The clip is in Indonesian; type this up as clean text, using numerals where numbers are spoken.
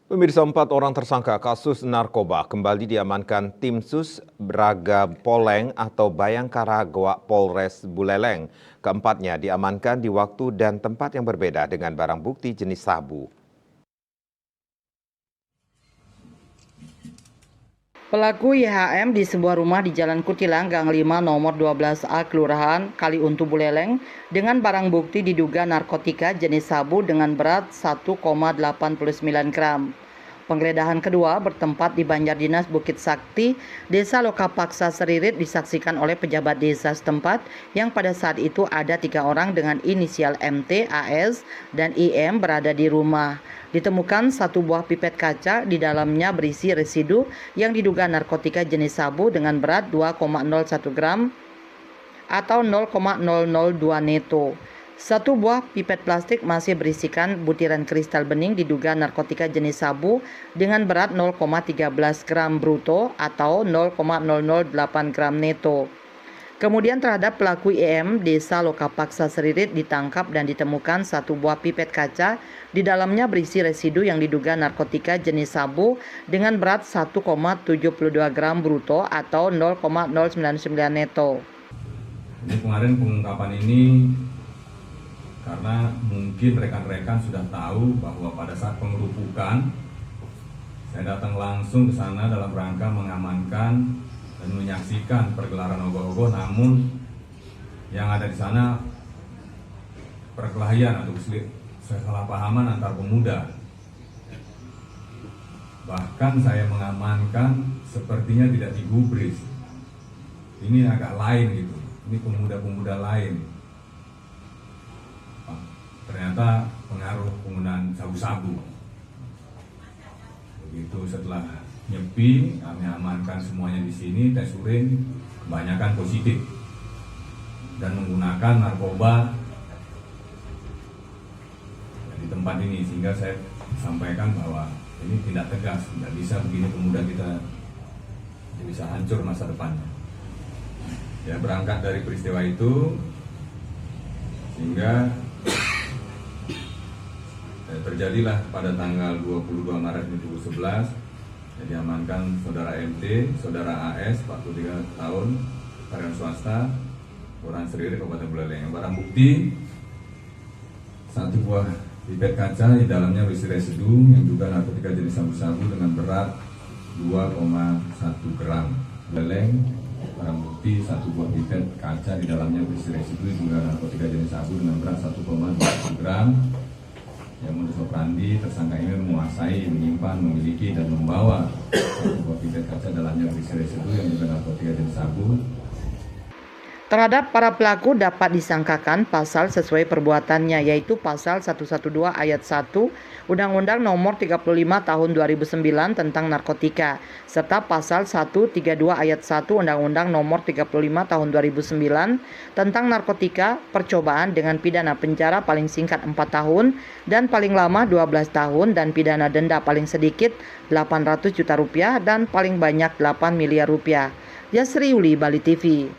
Pemirsa, 4 orang tersangka kasus narkoba kembali diamankan tim Sus Braga Poleng atau Bayangkara Goa Polres Buleleng. Keempatnya diamankan di waktu dan tempat yang berbeda dengan barang bukti jenis sabu. Pelaku YHM di sebuah rumah di Jalan Kutilang, Gang 5, nomor 12A, Kelurahan Kaliuntu Buleleng, dengan barang bukti diduga narkotika jenis sabu dengan berat 1,89 gram. Penggeledahan kedua bertempat di Banjar Dinas Bukit Sakti, Desa Lokapaksa Seririt, disaksikan oleh pejabat desa setempat yang pada saat itu ada 3 orang dengan inisial MT, AS, dan IM berada di rumah. Ditemukan 1 buah pipet kaca, di dalamnya berisi residu yang diduga narkotika jenis sabu dengan berat 2,01 gram atau 0,002 neto. 1 buah pipet plastik masih berisikan butiran kristal bening diduga narkotika jenis sabu dengan berat 0,13 gram bruto atau 0,008 gram neto. Kemudian terhadap pelaku IM Desa Lokapaksa Seririt ditangkap dan ditemukan 1 buah pipet kaca, di dalamnya berisi residu yang diduga narkotika jenis sabu dengan berat 1,72 gram bruto atau 0,099 neto. Jadi kemarin pengungkapan ini karena mungkin rekan-rekan sudah tahu bahwa pada saat pengerupukan saya datang langsung ke sana dalam rangka mengamankan dan menyaksikan pergelaran ogoh-ogoh, namun yang ada di sana perkelahian atau kesalahpahaman antar pemuda. Bahkan saya mengamankan sepertinya tidak digubris. Ini agak lain gitu. Ini pemuda-pemuda lain. Ternyata pengaruh penggunaan sabu-sabu. Begitu setelah nyepi, kami amankan semuanya di sini, tes urin kebanyakan positif dan menggunakan narkoba di tempat ini, sehingga saya sampaikan bahwa ini tidak tegas, tidak bisa begini pemuda kita bisa hancur masa depannya. Ya, berangkat dari peristiwa itu sehingga terjadilah pada tanggal 22 Maret 2011 diamankan saudara MT, saudara AS, 43 tahun, karyawan swasta, Kelurahan Seririt, Kabupaten Buleleng. Barang bukti 1 buah pipet kaca, di dalamnya berisi residu yang juga narkotika jenis sabu-sabu dengan berat 2,1 gram. Buleleng, barang bukti 1 buah pipet kaca, di dalamnya berisi residu juga narkotika jenis sabu dengan berat 1,1 gram. Yang modus operandi tersangka ini menguasai, menyimpan, memiliki, dan membawa 1 buah pipet kaca dalamnya berisi residu yang juga narkotika jenis sabu. Terhadap para pelaku dapat disangkakan pasal sesuai perbuatannya, yaitu pasal 112 ayat 1 Undang-Undang Nomor 35 Tahun 2009 tentang narkotika, serta pasal 132 ayat 1 Undang-Undang Nomor 35 Tahun 2009 tentang narkotika, percobaan dengan pidana penjara paling singkat 4 tahun dan paling lama 12 tahun dan pidana denda paling sedikit 800 juta rupiah dan paling banyak 8 miliar rupiah. Yasri Yuli, Bali TV.